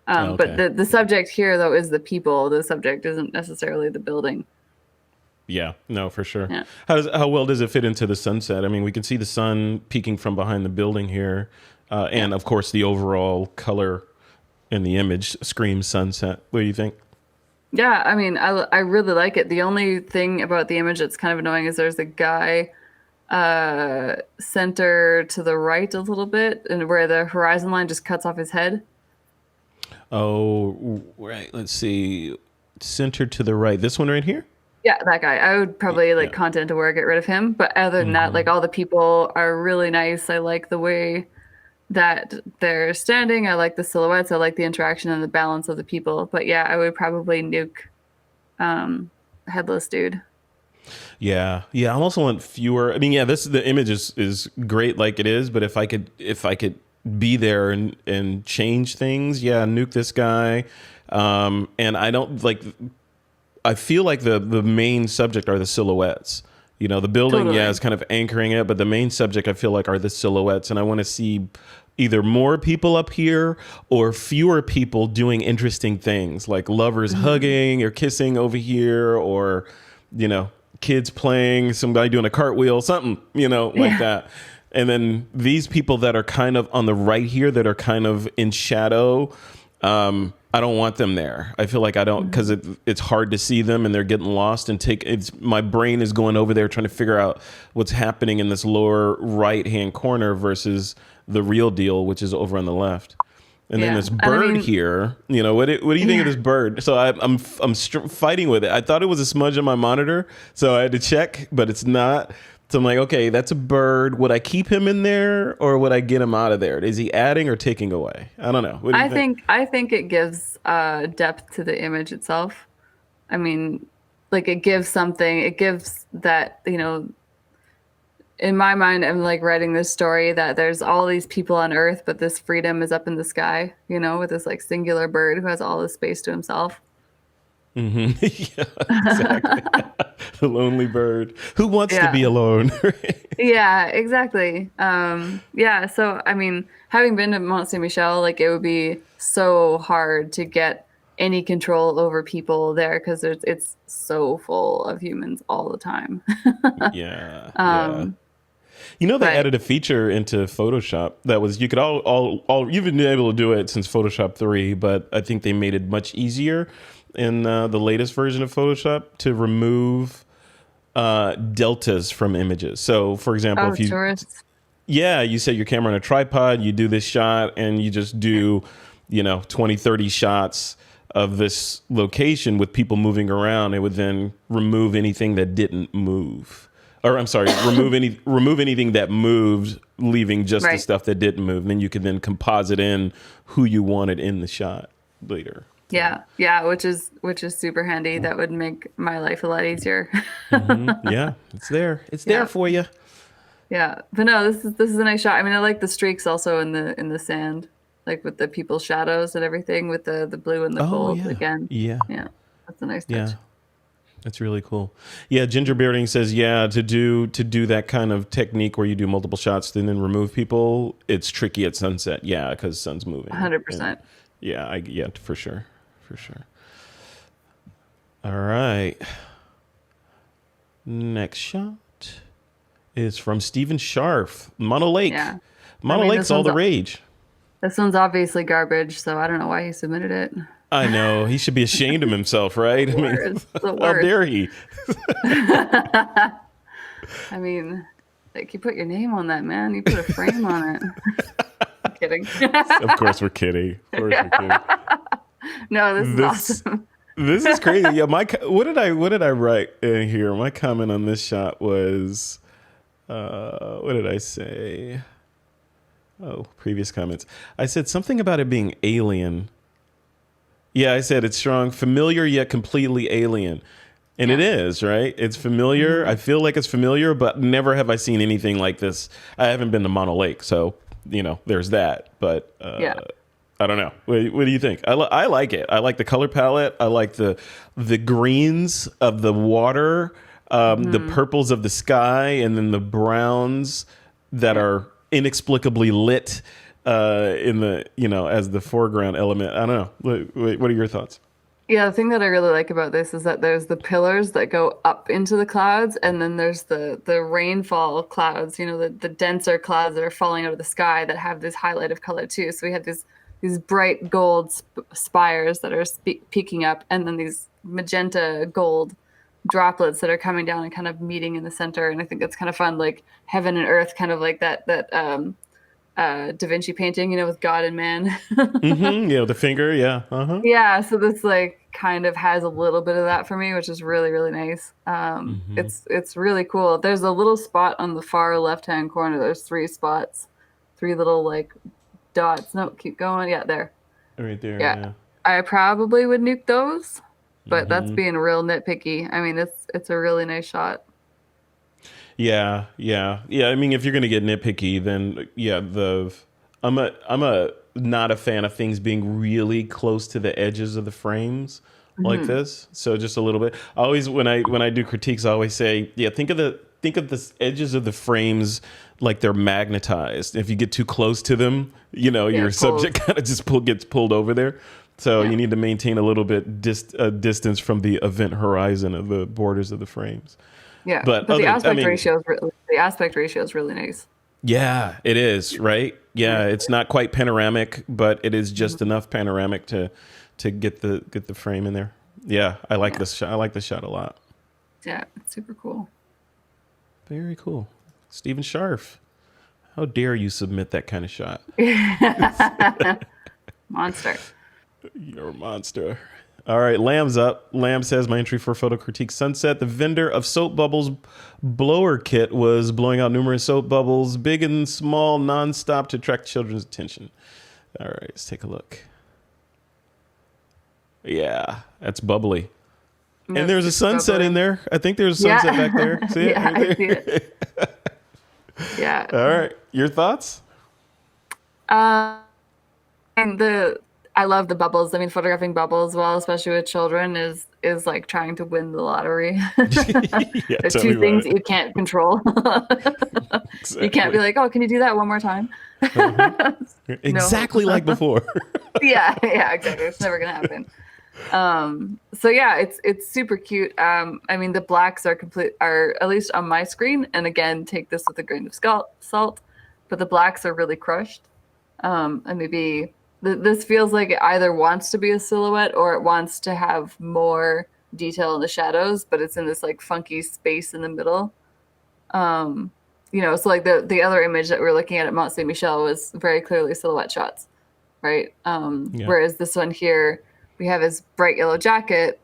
Okay. But the subject here though is the people. The subject isn't necessarily the building. Yeah, no, for sure. Yeah. How well does it fit into the sunset? I mean, we can see the sun peeking from behind the building here, and of course the overall color in the image screams sunset. What do you think? Yeah, I mean, I really like it. The only thing about the image that's kind of annoying is there's a guy center to the right a little bit, and where the horizon line just cuts off his head. Oh, right. Let's see. center to the right. This one right here? Yeah, that guy. I would probably like Yeah. content aware get rid of him. But other than that, like all the people are really nice. I like the way that they're standing. I like the silhouettes. I like the interaction and the balance of the people. But yeah, I would probably nuke headless dude. Yeah, yeah. I also want fewer. I mean, yeah, the image is great like it is, but if I could be there and change things, yeah, nuke this guy. And I don't like. I feel like the main subject are the silhouettes. You know, the building, Totally. yeah, is kind of anchoring it, but the main subject I feel like are the silhouettes, and I want to see either more people up here or fewer people doing interesting things like lovers hugging or kissing over here, or you know, kids playing, somebody doing a cartwheel, something, you know, like Yeah. that. And then these people that are kind of on the right here that are kind of in shadow, I don't want them there. I feel like I don't, because it's hard to see them and they're getting lost and my brain is going over there trying to figure out what's happening in this lower right hand corner versus the real deal, which is over on the left. And then Yeah. this And I bird mean, here, you know, what do you think of this bird? So I'm fighting with it. I thought it was a smudge on my monitor, so I had to check, but it's not. So I'm like, okay, that's a bird. Would I keep him in there or would I get him out of there? Is he adding or taking away? I don't know. What do you think? I think it gives depth to the image itself. I mean, like it gives something. It gives that, you know, in my mind, I'm like writing this story that there's all these people on Earth, but this freedom is up in the sky, you know, with this like singular bird who has all this space to himself. Yeah, exactly. The lonely bird who wants to Yeah. be alone. Yeah, exactly. Yeah, so I mean, having been to Mont Saint Michel, like it would be so hard to get any control over people there because it's so full of humans all the time. Yeah, yeah. um, You know, they but added a feature into Photoshop that was you could all you've been able to do it since Photoshop 3, but I think they made it much easier in the latest version of Photoshop to remove deltas from images. So, for example, oh, if you tourists. yeah, you set your camera on a tripod, you do this shot, and you just do, you know, 20, 30 shots of this location with people moving around. It would then remove anything that didn't move. Or I'm sorry, remove anything that moved, leaving just the Right. stuff that didn't move. Then you could then composite in who you wanted in the shot later. Yeah, yeah, which is super handy. That would make my life a lot easier. Yeah, it's there. It's Yeah. there for you. Yeah, but no, this is a nice shot. I mean, I like the streaks also in the sand, like with the people's shadows and everything, with the blue and the Oh gold yeah, again. yeah, Yeah, that's a nice touch. yeah. That's really cool. Yeah, Ginger Bearding says, yeah, to do that kind of technique where you do multiple shots and then remove people, it's tricky at sunset. Yeah, because sun's moving. 100%. Yeah, yeah, for sure, for sure. All right. Next shot is from Stephen Scharf, Mono Lake. Yeah. Mono I mean, Lake's all the rage. This one's obviously garbage, so I don't know why he submitted it. I know. He should be ashamed of himself, right? I mean, Worst, the how worst. dare he? I mean, like you put your name on that, man. You put a frame on it. I'm kidding. Of course we're kidding. Of course we're kidding. No, this is This awesome. this is crazy. Yeah, what did I write in here? My comment on this shot was, what did I say? Oh, previous comments. I said something about it being alien. Yeah, I said it's strong, familiar yet completely alien. And it is, right? It's familiar. I feel like it's familiar, but never have I seen anything like this. I haven't been to Mono Lake, so, you know, there's that. But Yeah. I don't know. What do you think? I like it. I like the color palette. I like the greens of the water, the purples of the sky, and then the browns that are inexplicably lit in the, you know, as the foreground element. I don't know. What are your thoughts? Yeah, the thing that I really like about this is that there's the pillars that go up into the clouds, and then there's the rainfall clouds, you know, the denser clouds that are falling out of the sky that have this highlight of color too. So we have these bright gold spires that are peeking up, and then these magenta gold droplets that are coming down and kind of meeting in the center. And I think that's kind of fun, like heaven and earth, kind of like that Da Vinci painting, you know, with God and man. Yeah, the finger. Yeah. Uh-huh. Yeah, so this like kind of has a little bit of that for me, which is really, really nice. Mm-hmm. It's really cool. There's a little spot on the far left-hand corner. There's three spots, three little like dots. No, keep going. Yeah, there. Right there, Yeah. yeah. I probably would nuke those, but that's Mm-hmm. being real nitpicky. I mean, it's a really nice shot. Yeah, yeah, yeah. I mean, if you're gonna get nitpicky, then yeah, I'm a not a fan of things being really close to the edges of the frames like Hmm. this. So just a little bit. I always when I do critiques, I always say, yeah, think of the edges of the frames like they're magnetized. If you get too close to them, Yeah, your it pulls. subject kind of just gets pulled over there. So Yeah. you need to maintain a little bit distance from the event horizon of the borders of the frames. Yeah. But But I mean, the aspect ratio is really nice. yeah, it is, right? Nice. Yeah, it's not quite panoramic, but it is just Mhm. enough panoramic to get the frame in there. Yeah, I like Yeah. this shot. I like this shot a lot. Yeah. It's super cool. Very cool. Stephen Sharf. How dare you submit that kind of shot? Monster. You're a monster. All right, Lamb's up. Lamb says my entry for photo critique sunset. The vendor of soap bubbles blower kit was blowing out numerous soap bubbles, big and small, nonstop to attract children's attention. All right, let's take a look. Yeah, that's bubbly. And That's there's a super sunset in bubbly. there. I think there's a sunset back Yeah. there. See it Yeah, right I see there? it. Yeah. All right, your thoughts? Um, and I love the bubbles. I mean, photographing bubbles, well, especially with children, is like trying to win the lottery. Yeah, There's tell me two about things it. you can't control. You can't be Exactly. like, oh, can you do that one more time? No hope. Exactly like before. Yeah, yeah, exactly. It's never gonna happen. So yeah, it's super cute. I mean, the blacks are at least on my screen, and again, take this with a grain of salt, but the blacks are really crushed. And maybe this feels like it either wants to be a silhouette or it wants to have more detail in the shadows, but it's in this like funky space in the middle. Um, so like the other image that we were looking at Mont Saint Michel was very clearly silhouette shots, right? Yeah. Whereas this one here, we have his bright yellow jacket,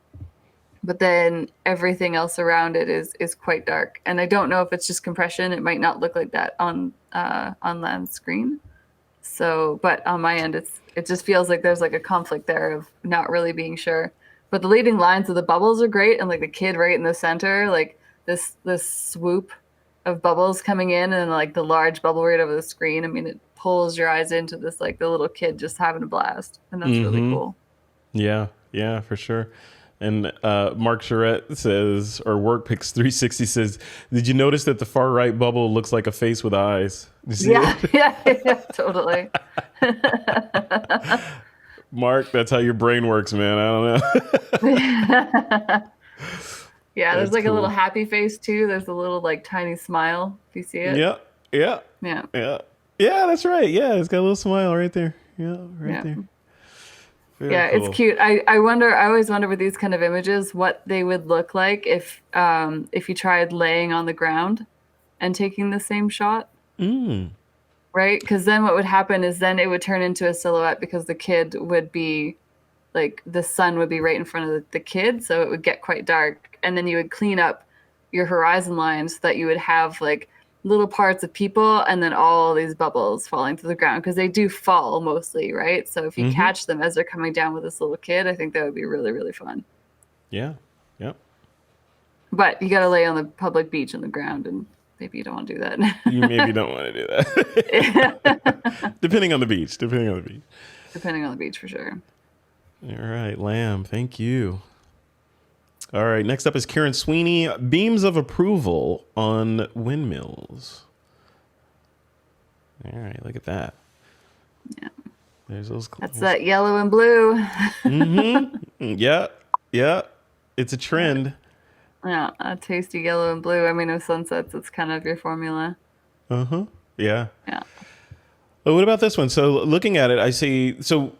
but then everything else around it is quite dark. And I don't know if it's just compression. It might not look like that on Lamb's screen. So, but on my end, it just feels like there's like a conflict there of not really being sure. But the leading lines of the bubbles are great, and like the kid right in the center, like this swoop of bubbles coming in, and like the large bubble right over the screen. I mean, it pulls your eyes into this like the little kid just having a blast, and that's really Mm-hmm. cool. Yeah, yeah, for sure. And Mark Charette says, or WorkPix360 says, did you notice that the far right bubble looks like a face with eyes? You see Yeah, it? yeah, totally. Mark, that's how your brain works, man. I don't know. Yeah, there's That's like a little cool. happy face too. There's a little like tiny smile. Do you see it? Yeah, yeah, Yeah, yeah. Yeah, that's right. Yeah, it's got a little smile right there. Yeah, right yeah. there. Very Yeah, it's cool. cute. I always wonder with these kind of images what they would look like if you tried laying on the ground and taking the same shot, Mm. right? Because then what would happen is then it would turn into a silhouette because the kid would be like the sun would be right in front of the kid, so it would get quite dark, and then you would clean up your horizon lines so that you would have like little parts of people and then all these bubbles falling to the ground because they do fall mostly, right? So if you Mm-hmm. catch them as they're coming down with this little kid, I think that would be really, really fun. Yeah. Yep. But you got to lay on the public beach on the ground, and maybe you don't want to do that. You maybe don't want to do that. Depending on the beach. Depending on the beach. Depending on the beach, for sure. All right, Lamb. Thank you. All right. Next up is Karen Sweeney. Beams of approval on windmills. All right. Look at that. Yeah. There's those. That's that yellow and blue. Mm-hmm. Yeah. Yeah. It's a trend. Yeah, a tasty yellow and blue. I mean, with sunsets, it's kind of your formula. looking at it, I see. So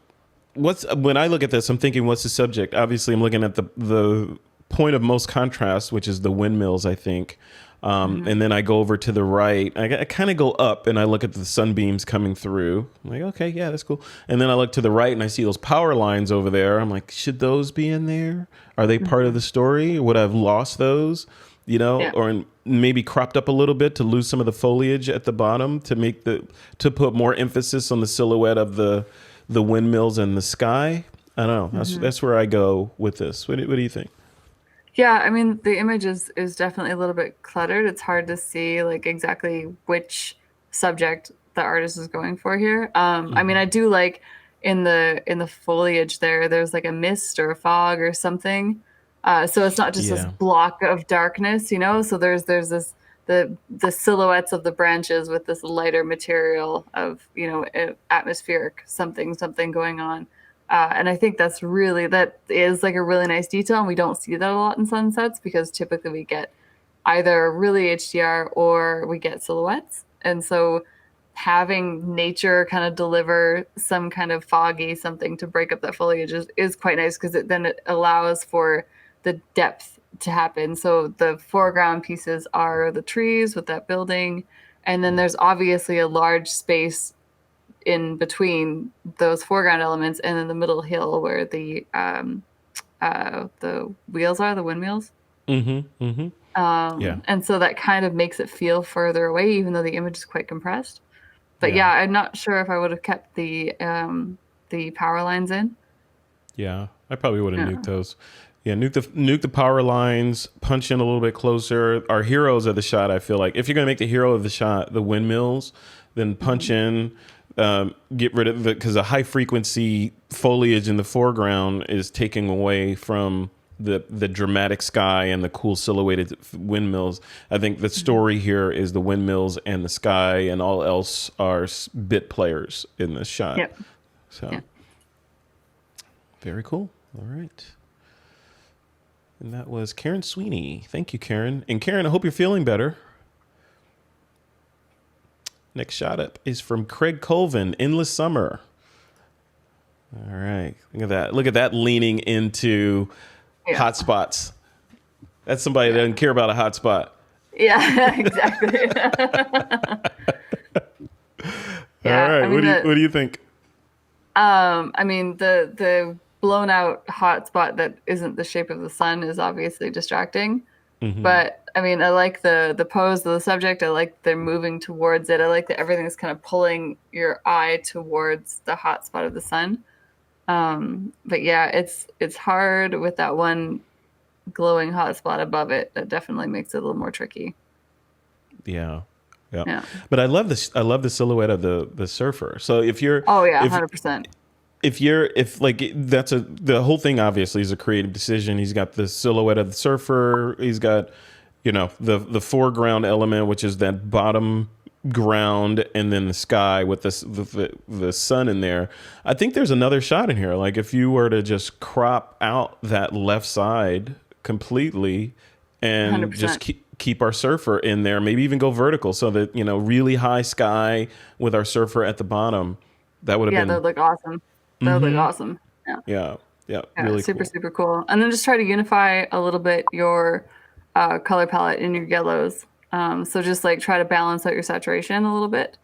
when I look at this, I'm thinking, what's the subject? Obviously, I'm looking at the point of most contrast, which is the windmills, I think. And then I go over to the right. I kind of go up and I look at the sunbeams coming through. I'm like, okay, yeah, that's cool. And then I look to the right and I see those power lines over there. I'm like, should those be in there? Are they part of the story? Would I have lost those? You know, Yeah. or maybe cropped up a little bit to lose some of the foliage at the bottom to put more emphasis on the silhouette of the windmills and the sky. I don't know. That's where I go with this. What do you think? Yeah, I mean, the image is definitely a little bit cluttered. It's hard to see like exactly which subject the artist is going for here. I mean, I do like in the foliage there's like a mist or a fog or something. So it's not just this Yeah. block of darkness, you know. So there's this the silhouettes of the branches with this lighter material of, you know, atmospheric something going on. And I think that is like a really nice detail, and we don't see that a lot in sunsets because typically we get either really HDR or we get silhouettes. And so having nature kind of deliver some kind of foggy something to break up that foliage is quite nice, because it allows for the depth to happen. So the foreground pieces are the trees with that building, and then there's obviously a large space in between those foreground elements, and then the middle hill where the wheels are, the windmills. Yeah. And so that kind of makes it feel further away, even though the image is quite compressed. But Yeah. I'm not sure if I would have kept the power lines in. Yeah, I probably would have nuked those. Yeah, nuke the power lines, punch in a little bit closer. Our heroes of the shot, I feel like, if you're gonna make the hero of the shot the windmills, then punch in, get rid of because the high frequency foliage in the foreground is taking away from the dramatic sky and the cool silhouetted windmills. I think the story here is the windmills and the sky, and all else are bit players in this shot. Yep. So. Yep. Very cool. All right. And that was Karen Sweeney. Thank you, Karen. And Karen, I hope you're feeling better. Next shot up is from Craig Colvin, Endless Summer. All right. Look at that. Look at that leaning into hot spots. That's somebody that doesn't care about a hot spot. Yeah, exactly. All right. I mean, what do you think? I mean, the blown out hot spot that isn't the shape of the sun is obviously distracting. But I mean, I like the pose of the subject. I like they're moving towards it. I like that everything's kind of pulling your eye towards the hot spot of the sun. But yeah, it's hard with that one glowing hot spot above it. That definitely makes it a little more tricky. Yeah. But I love this. I love the silhouette of the surfer. So if you're 100%. The whole thing obviously is a creative decision. He's got the silhouette of the surfer. He's got, you know, the foreground element, which is that bottom ground, and then the sky with the sun in there. I think there's another shot in here. Like if you were to just crop out that left side completely and 100%. just keep our surfer in there, maybe even go vertical so that, you know, really high sky with our surfer at the bottom. That would have been. That would look awesome. That would look awesome. Yeah. Really super, cool. super cool. And then just try to unify a little bit your color palette in your yellows. So just like try to balance out your saturation a little bit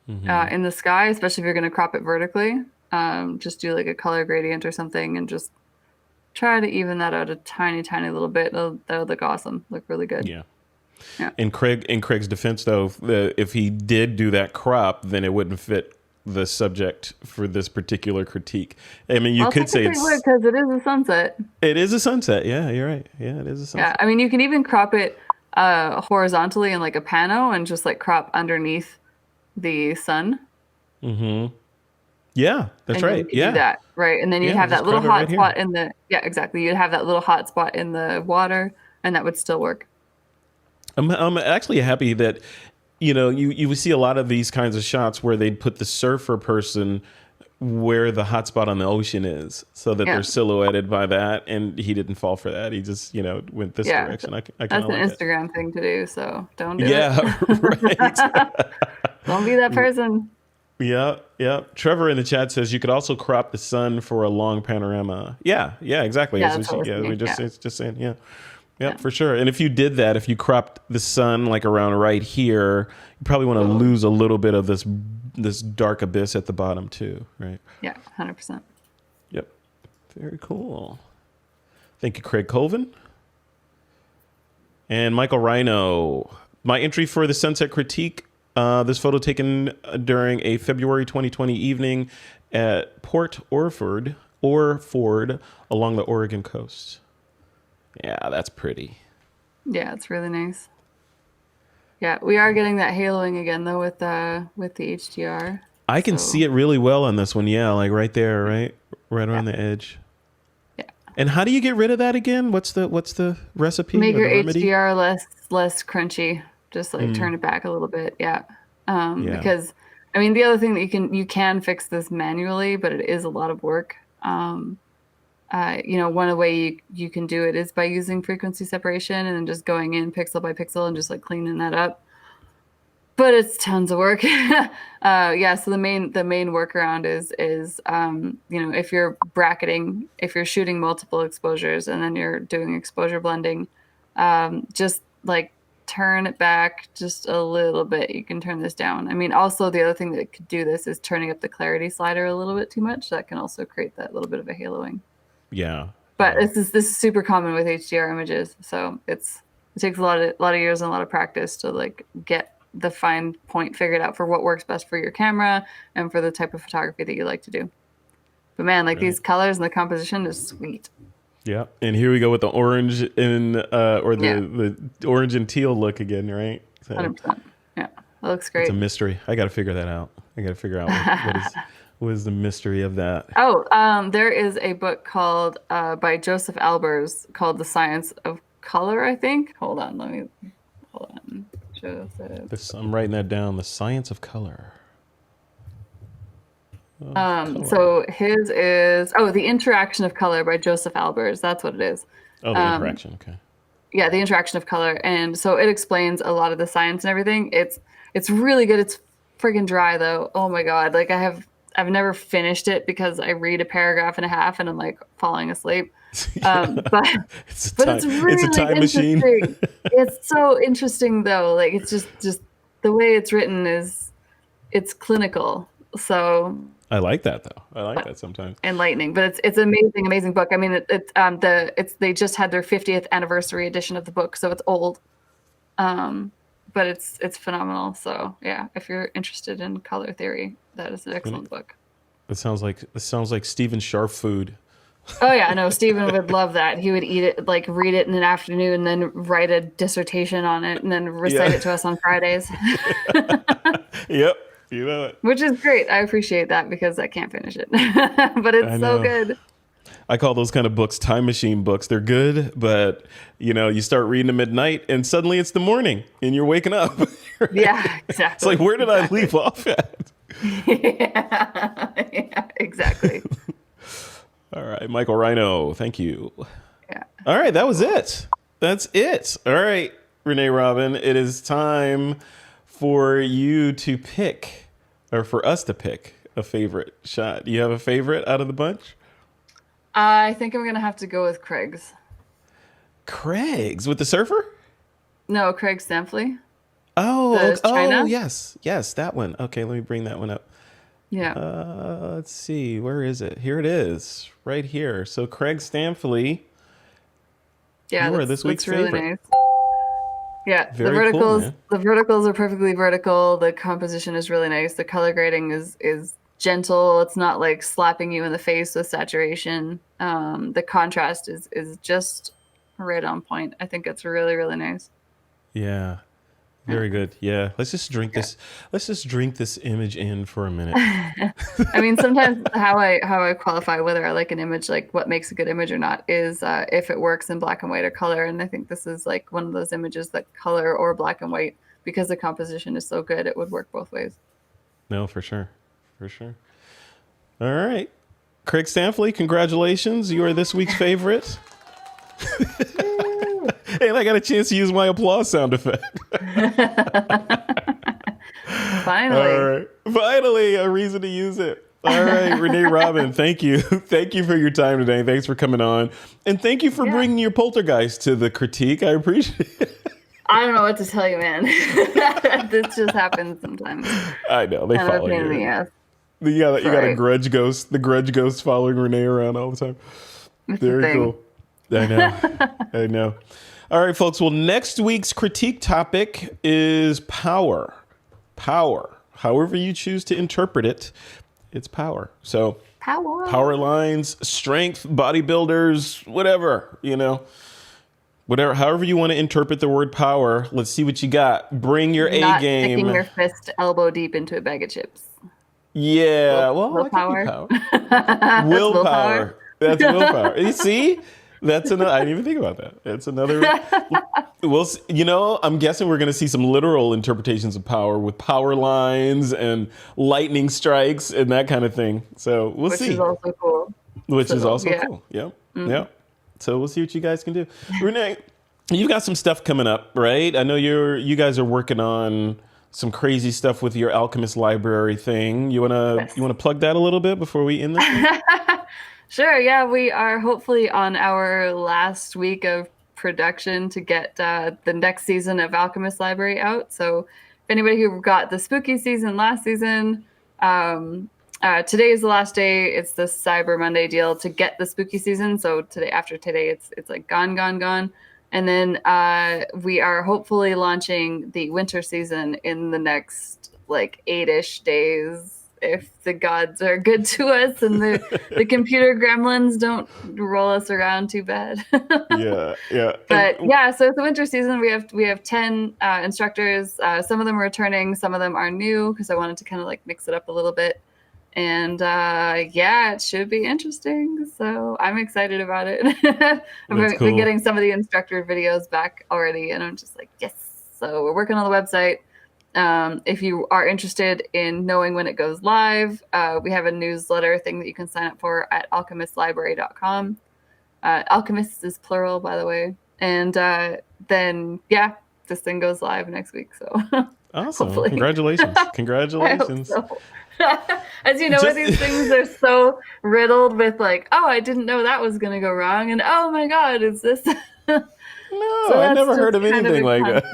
in the sky, especially if you're going to crop it vertically. Just do like a color gradient or something and just try to even that out a tiny, tiny little bit. That would look awesome. Look really good. Yeah. In Craig's defense, though, if he did do that crop, then it wouldn't fit the subject for this particular critique. I mean, you could say it's because it is a sunset. It is a sunset. Yeah, you're right. Yeah, it is a sunset. Yeah, I mean, you can even crop it horizontally in like a pano and just like crop underneath the sun. Yeah, that's right. You do that, right? And then you'd have that little hot spot in the exactly. You'd have that little hot spot in the water, and that would still work. I'm actually happy that, you know, you would see a lot of these kinds of shots where they'd put the surfer person where the hot spot on the ocean is, so that they're silhouetted by that. And he didn't fall for that. He just, you know, went this direction. I that's an Instagram thing to do, so don't do it. Right. Don't be that person. Yeah, yeah. Trevor in the chat says you could also crop the sun for a long panorama. Yeah, yeah, exactly. Yeah, that's what I was thinking. It's just saying, yeah. Yeah, for sure. And if you did that, if you cropped the sun like around right here, you probably want to lose a little bit of this dark abyss at the bottom too, right? Yeah, 100%. Yep. Very cool. Thank you, Craig Colvin. And Michael Rhino. My entry for the Sunset Critique, this photo taken during a February 2020 evening at Port Orford along the Oregon coast. Yeah, that's pretty. Yeah, it's really nice. Yeah, we are getting that haloing again though with the HDR. I can see it really well on this one. Yeah, like right there, right around the edge. Yeah. And how do you get rid of that again? What's the recipe? Make your remedy? HDR less crunchy. Just like turn it back a little bit. Yeah. Because I mean the other thing that you can fix this manually, but it is a lot of work. One way you can do it is by using frequency separation and then just going in pixel by pixel and just like cleaning that up. But it's tons of work. So the main workaround is if you're bracketing, if you're shooting multiple exposures and then you're doing exposure blending, just like turn it back just a little bit. You can turn this down. I mean, also the other thing that could do this is turning up the clarity slider a little bit too much. That can also create that little bit of a haloing. Yeah. But this is super common with HDR images. So it takes a lot of years and a lot of practice to like get the fine point figured out for what works best for your camera and for the type of photography that you like to do. But man, like these colors and the composition is sweet. Yeah. And here we go with the orange the orange and teal look again, right? So 100%. Yeah. That looks great. It's a mystery. I got to figure that out. I got to figure out what is the mystery of that. There is a book called by Joseph Albers called The Science of Color, I think. Hold on. Joseph. I'm writing that down. The Science of Color. So his is The Interaction of Color by Joseph Albers. That's what it is. Oh, the interaction. Okay. Yeah, the interaction of color, and so it explains a lot of the science and everything. It's really good. It's friggin' dry though. Oh my god! Like I've never finished it because I read a paragraph and a half and I'm like falling asleep. But it's really it's a time interesting. machine. It's so interesting though. Like it's just the way it's written it's clinical. So I like that though. I like that sometimes. Enlightening, but it's an amazing book. I mean, they just had their 50th anniversary edition of the book, so it's old. But it's phenomenal. So yeah, if you're interested in color theory, that is an excellent book. It sounds like Stephen Sharp food. Oh yeah, no, Stephen would love that. He would eat it, like read it in an afternoon, and then write a dissertation on it, and then recite it to us on Fridays. Yep, you know it. Which is great. I appreciate that because I can't finish it, but it's so good. I call those kind of books time machine books. They're good, but you start reading them at night and suddenly it's the morning and you're waking up. Right? Yeah, exactly. It's like, where did I leave off at? Yeah, exactly. All right, Michael Rhino, thank you. Yeah. All right, that was it. That's it. All right, Renee Robin, it is time for you to pick, or for us to pick, a favorite shot. Do you have a favorite out of the bunch? I think I'm going to have to go with Craig's. Craig's? With the surfer? No, Craig Stampfli. Oh, yes, that one. Okay, let me bring that one up. Yeah. Let's see. Where is it? Here it is. Right here. So Craig Stampfli. Yeah, this week's really favorite. Nice. Yeah, Very the verticals cool, the verticals are perfectly vertical. The composition is really nice. The color grading is gentle. It's not like slapping you in the face with saturation. The contrast is just right on point. I think it's really, really nice. Yeah. Very good. Yeah. Let's just drink this. Let's just drink this image in for a minute. I mean, sometimes how I qualify whether I like an image, like what makes a good image or not, is if it works in black and white or color. And I think this is like one of those images that color or black and white, because the composition is so good, it would work both ways. No, for sure. For sure. All right. Craig Stampfli, congratulations. You are this week's favorite. And I got a chance to use my applause sound effect. Finally. All right. Finally, a reason to use it. All right, Renee Robin, thank you. Thank you for your time today. Thanks for coming on. And thank you for bringing your poltergeist to the critique. I appreciate it. I don't know what to tell you, man. This just happens sometimes. I know. They Kind of a follow pain in the you. ass. You got a Right. grudge ghost. The grudge ghost following Renee around all the time. It's a Very thing. cool. I know. I know. All right, folks. Well, next week's critique topic is power. Power. However you choose to interpret it, it's power. So power lines, strength, bodybuilders, whatever, whatever, however you want to interpret the word power. Let's see what you got. Bring your A Not game. sticking your fist elbow deep into a bag of chips. Yeah. Willpower. Willpower. That's willpower. You see? That's another. I didn't even think about that. That's another. I'm guessing we're going to see some literal interpretations of power with power lines and lightning strikes and that kind of thing. So we'll see. Which is also cool. Cool. Yep. Mm-hmm. Yep. So we'll see what you guys can do. Renee, you've got some stuff coming up, right? I know you guys are working on some crazy stuff with your Alchemist Library thing. You wanna plug that a little bit before we end this? Sure, yeah, we are hopefully on our last week of production to get the next season of Alchemist Library out. So if anybody who got the spooky season last season, today is the last day. It's the Cyber Monday deal to get the spooky season. So after today, it's like gone. And then we are hopefully launching the winter season in the next like 8-ish days, if the gods are good to us and the computer gremlins don't roll us around too bad. Yeah. But yeah, so it's the winter season. We have 10 instructors. Some of them are returning, some of them are new because I wanted to kind of like mix it up a little bit. And it should be interesting. So I'm excited about it. I've been getting some of the instructor videos back already, and I'm just like, yes. So we're working on the website. If you are interested in knowing when it goes live, we have a newsletter thing that you can sign up for at alchemistlibrary.com. Alchemists is plural, by the way. And then, this thing goes live next week. So awesome. Hopefully. Congratulations. I hope so. As you know, with these things, they're so riddled with like, oh, I didn't know that was going to go wrong. And oh my God, is this... No, so I never heard of anything like that.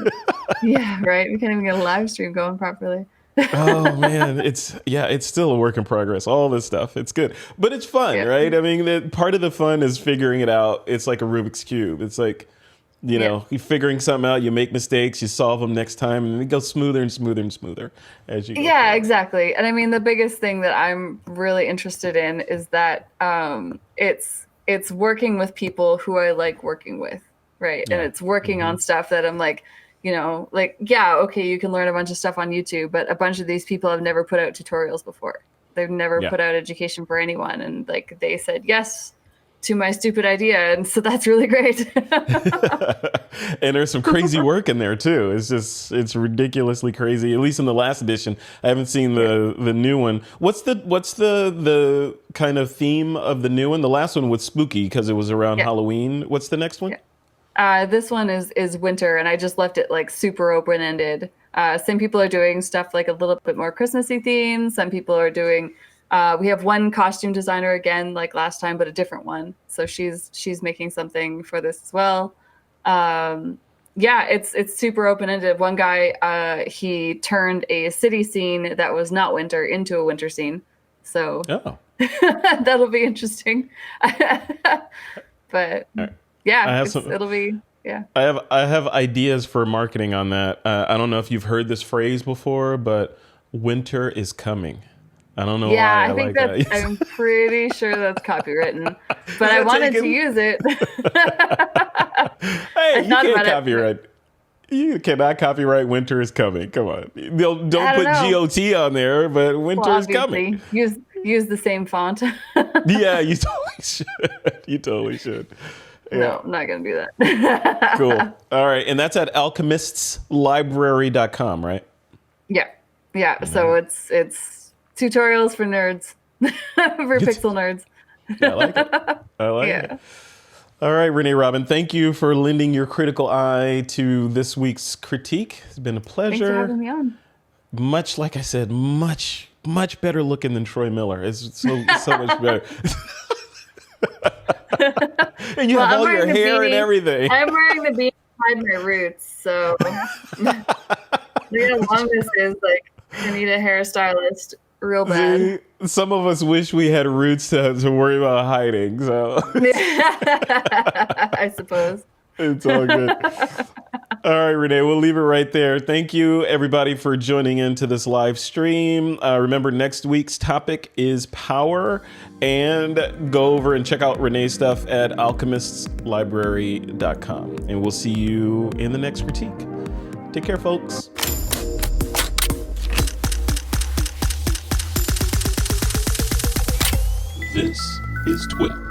Yeah, right. We can't even get a live stream going properly. Oh man, it's still a work in progress. All this stuff, it's good, but it's fun, right? I mean, part of the fun is figuring it out. It's like a Rubik's cube. It's like, you're figuring something out. You make mistakes, you solve them next time, and it goes smoother and smoother and smoother as you go forward. Exactly. And I mean, the biggest thing that I'm really interested in is that it's working with people who I like working with. Right. Yeah. And it's working on stuff that I'm like, you can learn a bunch of stuff on YouTube, but a bunch of these people have never put out tutorials before. They've never put out education for anyone. And like, they said yes to my stupid idea. And so that's really great. And there's some crazy work in there too. It's ridiculously crazy. At least in the last edition, I haven't seen the new one. What's the kind of theme of the new one? The last one was spooky because it was around Halloween. What's the next one? Yeah. This one is winter, and I just left it like super open-ended. Some people are doing stuff like a little bit more Christmassy themed. Some people are doing. We have one costume designer again, like last time, but a different one. So she's making something for this as well. It's super open-ended. One guy, he turned a city scene that was not winter into a winter scene. So that'll be interesting. But. It'll be. I have ideas for marketing on that. I don't know if you've heard this phrase before, but winter is coming. I don't know why I think like that. I'm pretty sure that's copywritten, but I wanted to use it. Hey, you can't copyright. You cannot copyright "winter is coming." Come on, don't put GOT on there, but winter is coming. Use the same font. Yeah, you totally should. You totally should. Yeah. No, I'm not going to do that. Cool. All right. And that's at alchemistslibrary.com, right? Yeah. Yeah. Mm-hmm. So it's tutorials for nerds, for pixel nerds. Yeah, I like it. All right, Renee Robin, thank you for lending your critical eye to this week's critique. It's been a pleasure. Thanks for having me on. much, like I said, much better looking than Troy Miller. It's so much better. And you have all your hair and everything. I'm wearing the beanie behind my roots, so look how long this is. Like, I need a hairstylist real bad. Some of us wish we had roots to worry about hiding. So I suppose. It's all good. All right, Renee, we'll leave it right there. Thank you, everybody, for joining into this live stream. Remember, next week's topic is power. And go over and check out Renee's stuff at alchemistslibrary.com. And we'll see you in the next critique. Take care, folks. This is TWiP.